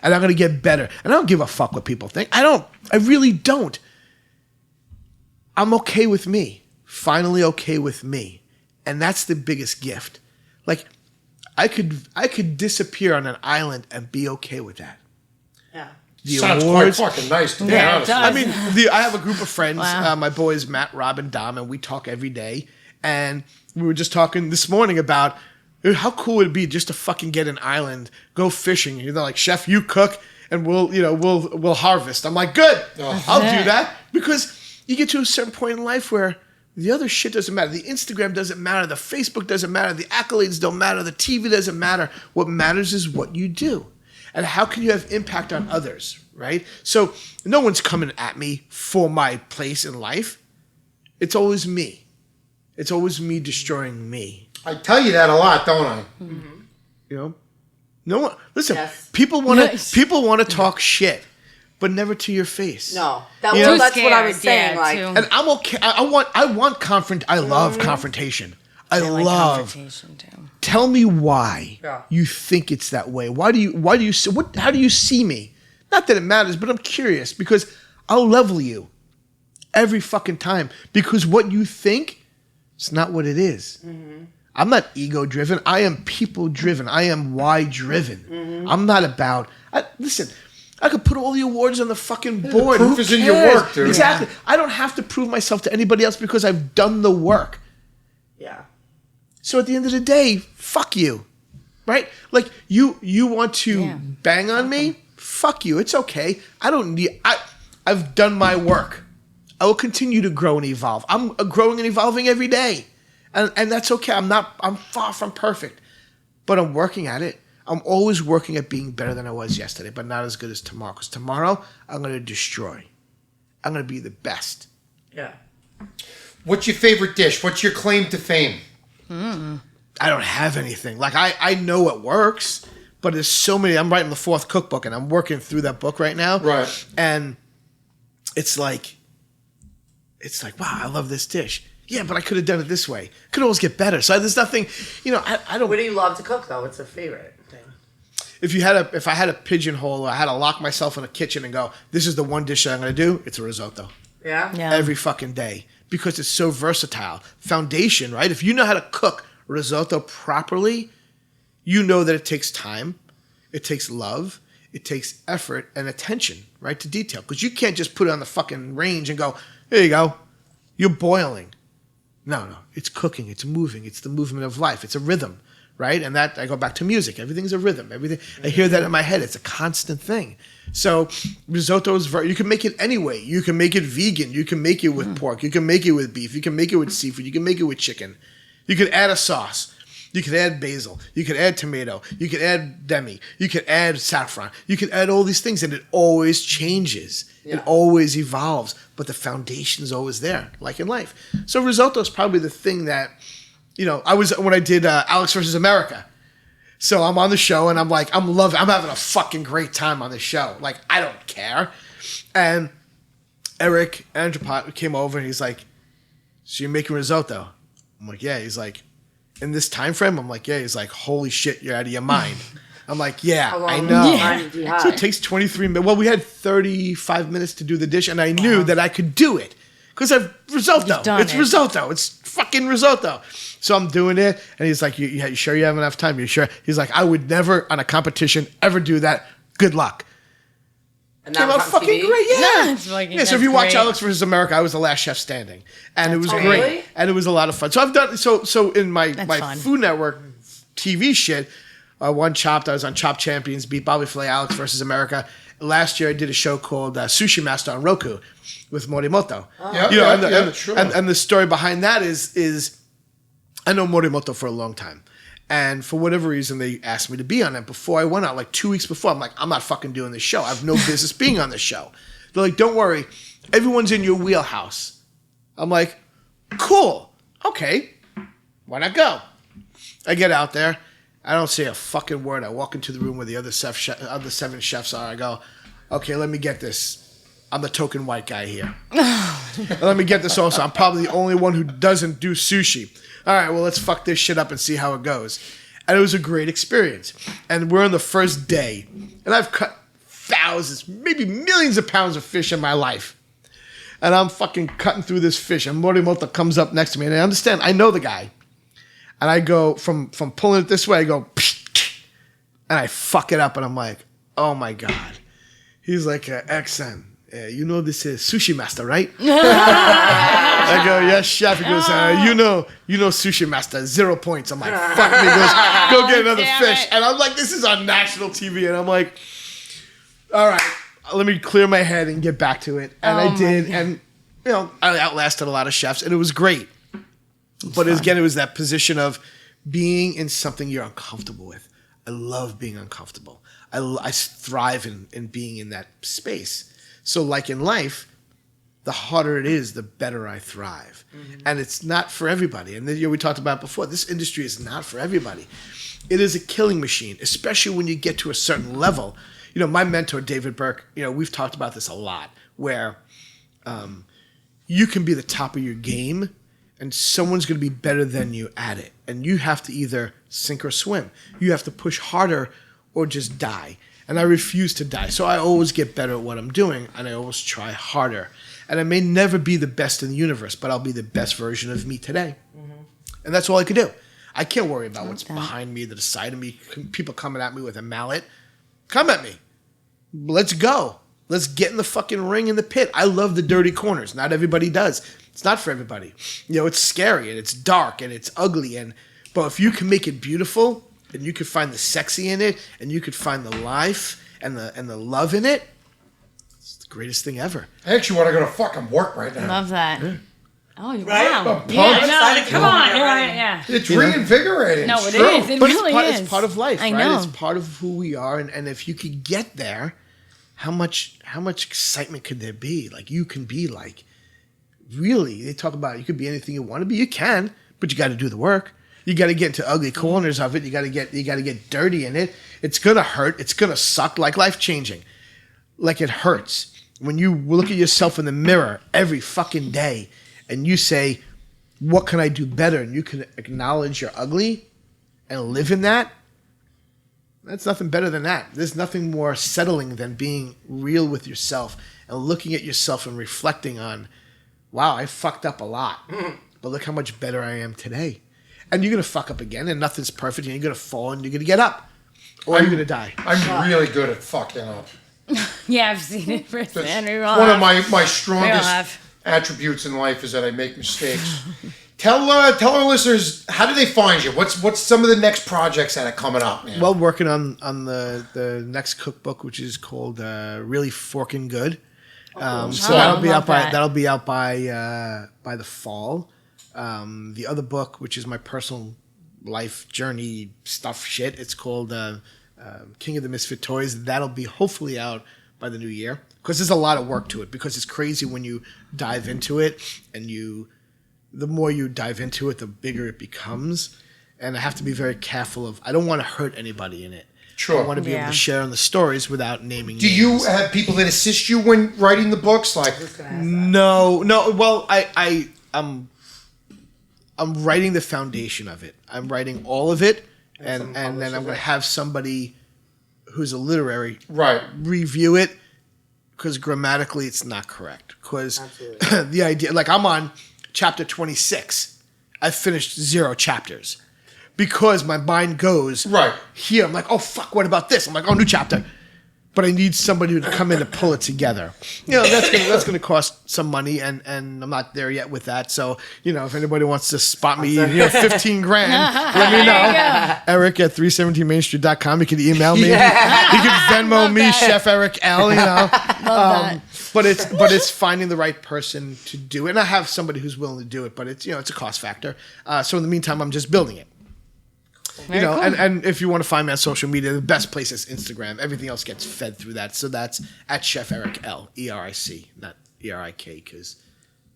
And I'm going to get better. And I don't give a fuck what people think. I really don't. I'm okay with me. Finally okay with me. And that's the biggest gift. Like, I could disappear on an island and be okay with that. Yeah. Sounds quite fucking nice to be honest. it does. I mean, I have a group of friends. Wow. My boys, Matt, Rob, and Dom, and we talk every day. And we were just talking this morning about how cool would it be just to fucking get an island, go fishing. They're like, Chef, you cook, and we'll harvest. I'm like, good, I'll do that, because you get to a certain point in life where the other shit doesn't matter. The Instagram doesn't matter. The Facebook doesn't matter. The accolades don't matter. The TV doesn't matter. What matters is what you do. And how can you have impact on others, right? So no one's coming at me for my place in life. It's always me. It's always me destroying me. I tell you that a lot, don't I? No one. Listen, Yes. people want to talk shit, but never to your face. No. You know? That's what I was saying. Yeah, Like, too. And I'm okay. I love confrontation. I like love. confrontation too. Tell me why Yeah. you think it's that way. How do you see me? Not that it matters, but I'm curious, because I'll level you every fucking time, because what you think, it's not what it is. Mm-hmm. I'm not ego driven. I am people driven. I am why driven. Mm-hmm. I'm not about. Listen, I could put all the awards on the fucking board. The proof is in your work, dude. Exactly. Yeah. I don't have to prove myself to anybody else because I've done the work. yeah. So at the end of the day, fuck you, right? Like you want to bang on me? Fuck you. It's okay. I don't need. I've done my work. I will continue to grow and evolve. I'm growing and evolving every day, and that's okay. I'm far from perfect, but I'm working at it. I'm always working at being better than I was yesterday, but not as good as tomorrow. Because tomorrow I'm going to destroy. I'm going to be the best. Yeah. What's your favorite dish? What's your claim to fame? I don't have anything. Like I know it works, but there's so many. I'm writing the 4th cookbook, and I'm working through that book right now. Right. And it's like, wow, I love this dish. Yeah, but I could have done it this way. Could always get better. So there's nothing, I don't. What do you love to cook though? What's your favorite thing? If I had a pigeonhole, I had to lock myself in a kitchen and go, this is the one dish that I'm going to do. It's a risotto. Yeah. Yeah. Every fucking day, because it's so versatile. Foundation, right? If you know how to cook risotto properly, you know that it takes time, it takes love, it takes effort and attention, right, to detail. Because you can't just put it on the fucking range and go, here you go, you're boiling. No, it's cooking, it's moving, it's the movement of life, it's a rhythm, right? And that, I go back to music, everything's a rhythm, everything. I hear that in my head, it's a constant thing. So risotto is you can make it any way. You can make it vegan, you can make it with pork, you can make it with beef, you can make it with seafood, you can make it with chicken. You can add a sauce. You could add basil. You could add tomato. You could add demi. You could add saffron. You could add all these things, and it always changes. Yeah. It always evolves, but the foundation is always there, like in life. So risotto is probably the thing that, when I did Alex versus America. So I'm on the show, and I'm like, I'm having a fucking great time on the show. Like, I don't care. And Eric Andropot came over, and he's like, so you're making risotto? I'm like, yeah. He's like, in this time frame? I'm like, yeah. He's like, holy shit, you're out of your mind. I'm like, yeah, I know. Time do you have? So it takes 23 minutes. Well, we had 35 minutes to do the dish, and I knew that I could do it because I've risotto. It's risotto. It's fucking risotto. So I'm doing it, and he's like, you sure you have enough time? You sure? He's like, I would never on a competition ever do that. Good luck. And Came that out was on fucking TV? great, yeah. So if you watch great. Alex versus America, I was the last chef standing, and it was Oh, great, really? and it was a lot of fun. So I've done so in my fun. Food Network TV shit. Won Chopped. I was on Chopped Champions, beat Bobby Flay, Alex versus America. Last year I did a show called Sushi Master on Roku with Morimoto. And the story behind that is I know Morimoto for a long time. And for whatever reason, they asked me to be on it. Before I went out, like 2 weeks before, I'm like, I'm not fucking doing this show. I have no business being on this show. They're like, don't worry. Everyone's in your wheelhouse. I'm like, cool. Okay. Why not go? I get out there. I don't say a fucking word. I walk into the room where the other 7 chefs are. I go, okay, let me get this. I'm the token white guy here. Let me get this also. I'm probably the only one who doesn't do sushi. All right, well, let's fuck this shit up and see how it goes. And it was a great experience. And we're on the first day. And I've cut thousands, maybe millions of pounds of fish in my life. And I'm fucking cutting through this fish. And Morimoto comes up next to me. And I understand, I know the guy. And I go, from pulling it this way, I go, and I fuck it up. And I'm like, oh my God. He's like, XN. You know this is Sushi Master, right? I go, yes, chef. He goes, you know Sushi Master, 0 points. I'm like, fuck me. He goes, go get another fish. And I'm like, this is on national TV. And I'm like, all right, let me clear my head and get back to it. And I did. And, I outlasted a lot of chefs, and it was great. But again, it was that position of being in something you're uncomfortable with. I love being uncomfortable. I thrive in being in that space. So like in life, the harder it is, the better I thrive. Mm-hmm. And it's not for everybody. And we talked about before, this industry is not for everybody. It is a killing machine, especially when you get to a certain level. My mentor, David Burke, we've talked about this a lot, where you can be the top of your game and someone's going to be better than you at it. And you have to either sink or swim. You have to push harder or just die. And I refuse to die. So I always get better at what I'm doing, and I always try harder. And I may never be the best in the universe, but I'll be the best version of me today. Mm-hmm. And that's all I can do. I can't worry about what's behind me, to the side of me, people coming at me with a mallet. Come at me. Let's go. Let's get in the fucking ring in the pit. I love the dirty corners. Not everybody does. It's not for everybody. It's scary, and it's dark, and it's ugly. But if you can make it beautiful, and you could find the sexy in it, and you could find the life and the love in it, it's the greatest thing ever. I actually want to go to fucking work right now. Love that. Yeah. Oh, Right? wow. I'm Yeah, pumped. no, come on. Yeah. It's reinvigorating. No, It's it true. is. It But really is. it's part of life, I right? know. It's part of who we are, and if you could get there, how much excitement could there be? Like, you can be like, really, they talk about you could be anything you want to be. You can, but you got to do the work. You got to get into ugly corners of it. You got to get dirty in it. It's gonna hurt. It's gonna suck. Like life changing. Like it hurts when you look at yourself in the mirror every fucking day and you say, "What can I do better?" And you can acknowledge you're ugly and live in that. That's nothing better than that. There's nothing more settling than being real with yourself and looking at yourself and reflecting on, wow, I fucked up a lot, but look how much better I am today. And you're going to fuck up again, and nothing's perfect, and you're going to fall, and you're going to get up. Or you're going to die. I'm really good at fucking up. Yeah, I've seen it firsthand. We all One of have. my We all strongest have. attributes in life is that I make mistakes. Tell our listeners, how do they find you? What's some of the next projects that are coming up, man? Well, working on the next cookbook, which is called Really Forkin' Good. So that'll be out by the fall. The other book, which is my personal life journey stuff shit. It's called King of the Misfit Toys. That'll be hopefully out by the new year, because there's a lot of work to it, because it's crazy when you dive into it, and the more you dive into it, the bigger it becomes. And I have to be very careful of, I don't want to hurt anybody in it. Sure. I want to be able to share in the stories without naming names. Do you have people that assist you when writing the books? Like, No. Well, I'm writing the foundation of it. I'm writing all of it, and then I'm going to have somebody who's a literary review it, because grammatically it's not correct. Because the idea, like, I'm on chapter 26. I've finished 0 chapters. Because my mind goes here. I'm like, oh, fuck, what about this? I'm like, oh, new chapter. But I need somebody to come in and pull it together. That's going to cost some money, and I'm not there yet with that. So, if anybody wants to spot me, $15 grand, let me know. Eric at 317mainstreet.com. You can email me. You can Venmo me, Chef Eric L, But it's finding the right person to do it. And I have somebody who's willing to do it, but it's a cost factor. So in the meantime, I'm just building it. Very cool. And if you want to find me on social media, the best place is Instagram. Everything else gets fed through that. So that's at Chef Eric L, ERIC, not ERIK, because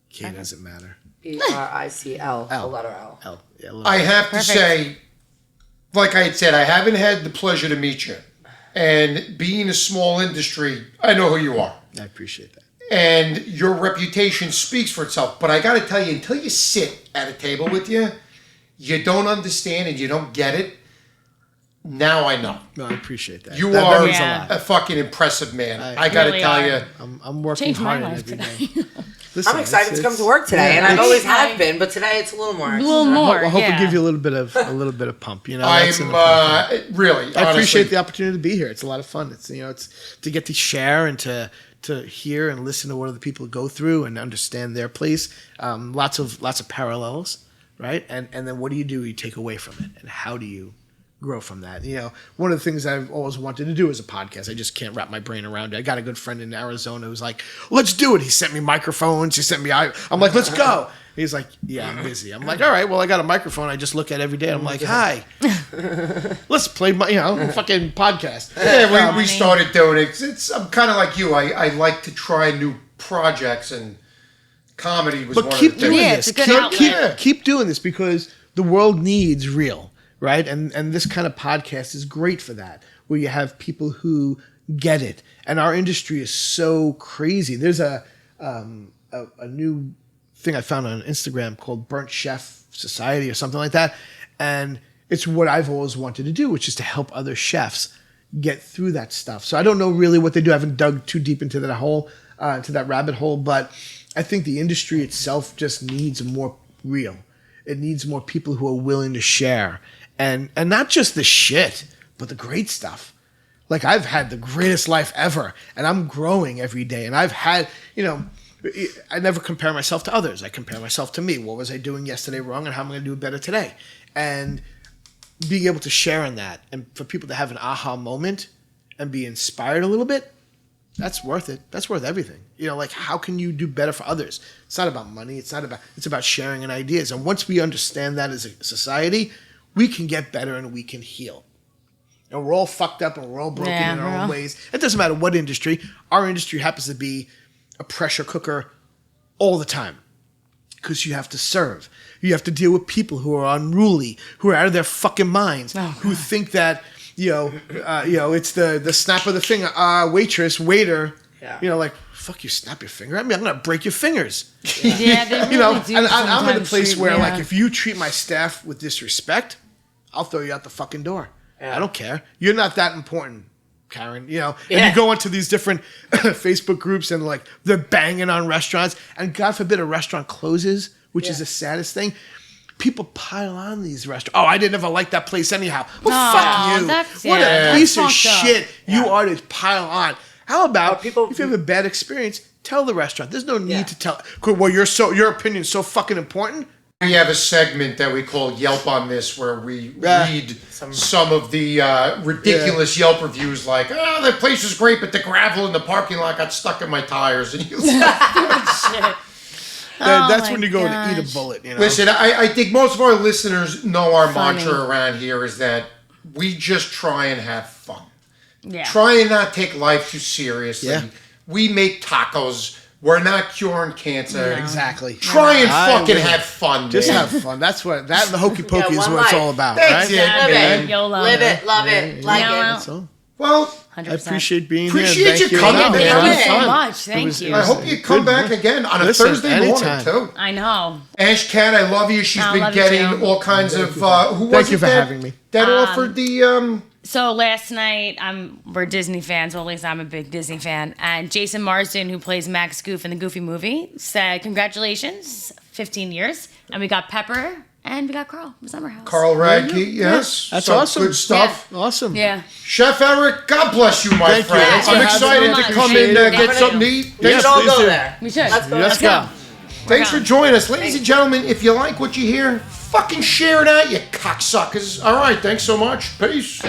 K doesn't matter. ERICL, the letter L. L. Yeah, I have to say, like I had said, I haven't had the pleasure to meet you. And being a small industry, I know who you are. I appreciate that. And your reputation speaks for itself. But I got to tell you, until you sit at a table with you don't understand and you don't get it. Now I know. No, I appreciate that. You That are means a lot. a fucking impressive man. I got to really tell are. you. I'm working Changed my hard life every today. day. Listen, I'm excited to come to work today, and I've always have been, but today it's a little more. A little more. I hope it give you a little bit of pump. I'm really. I appreciate honestly, the opportunity to be here. It's a lot of fun. It's it's to get to share and to hear and listen to what other people go through and understand their place. Lots of parallels, right? And then what do? You take away from it, and how do you grow from that? One of the things I've always wanted to do is a podcast. I just can't wrap my brain around it. I got a good friend in Arizona who's like, let's do it. He sent me microphones. He sent me, I'm like, let's go. He's like, yeah, I'm busy. I'm like, all right, well, I got a microphone I just look at every day. I'm like, hi, let's play my, fucking podcast. Yeah, we started doing it. I'm kind of like you. I like to try new projects, and comedy was But one keep of the doing things. it's this. a good outlet. Keep doing this, because the world needs real, right? And this kind of podcast is great for that, where you have people who get it. And our industry is so crazy. There's a new thing I found on Instagram called Burnt Chef Society or something like that. And it's what I've always wanted to do, which is to help other chefs get through that stuff. So I don't know really what they do. I haven't dug too deep into that hole, into that rabbit hole, but I think the industry itself just needs more real. It needs more people who are willing to share. And not just the shit, but the great stuff. Like, I've had the greatest life ever, and I'm growing every day. And I've had, I never compare myself to others. I compare myself to me. What was I doing yesterday wrong, and how am I going to do it better today? And being able to share in that, and for people to have an aha moment and be inspired a little bit, that's worth it. That's worth everything. Like, how can you do better for others? It's not about money. It's about sharing and ideas. And once we understand that as a society, we can get better and we can heal. And we're all fucked up and we're all broken in our own ways. It doesn't matter what industry. Our industry happens to be a pressure cooker all the time, because you have to serve. You have to deal with people who are unruly, who are out of their fucking minds, who think that it's the snap of the finger. Waitress, waiter. Yeah. Like, fuck you, snap your finger at me. I'm gonna break your fingers. Yeah, they really do. And I'm in a place where, yeah. like, if you treat my staff with disrespect, I'll throw you out the fucking door. Yeah. I don't care. You're not that important, Karen. And you go into these different Facebook groups, and like, they're banging on restaurants, and God forbid a restaurant closes, which is the saddest thing. People pile on these restaurants. Oh, I didn't ever like that place anyhow. Well, fuck you. What a piece of shit you are to pile on. How about if you have a bad experience, tell the restaurant. There's no need to tell. Well, your opinion's so fucking important. We have a segment that we call Yelp on this, where we read some of the ridiculous Yelp reviews, like, oh, that place is great, but the gravel in the parking lot got stuck in my tires. And you Shit. That's my when you go to eat gosh. a bullet. You know. Listen, I think most of our listeners know our Funny. mantra around here is that we just try and have fun. Yeah. Try and not take life too seriously. Yeah. We make tacos. We're not curing cancer. Exactly. Try and I fucking will. have fun, Just man. have fun. That's what that and the hokey pokey is one what it's life. all about, That's right? it, Live man. it. YOLO. Live it, love it, like Yeah. it. That's all. Well, 100%. I appreciate being Appreciate here. you Thank coming, No, man. it Thank was you so fun. much. Thank was- you. it I was hope you come good. back again on a Listen, Thursday anytime. morning, too. I know. Ash Cat, I love you. She's I been love you getting too. all kinds of. Who was Thank you it for that, having me. That offered the. So last night, we're Disney fans. Well, at least I'm a big Disney fan. And Jason Marsden, who plays Max Goof in the Goofy movie, said, "Congratulations, 15 years." And we got Pepper and we got Carl from Summer House. Carl Radke, yes. That's So awesome. Good stuff. Awesome. Yeah. Chef Eric, God bless you, my Thank you. friend. Thanks for I'm having excited me. to come in Appreciate it. get something to eat. We Thanks, should all please go do. there. We should. Let's go. Let's go. thanks for joining us. Ladies and gentlemen, if you like what you hear, fucking share it out, you cocksuckers. All right, thanks so much. Peace.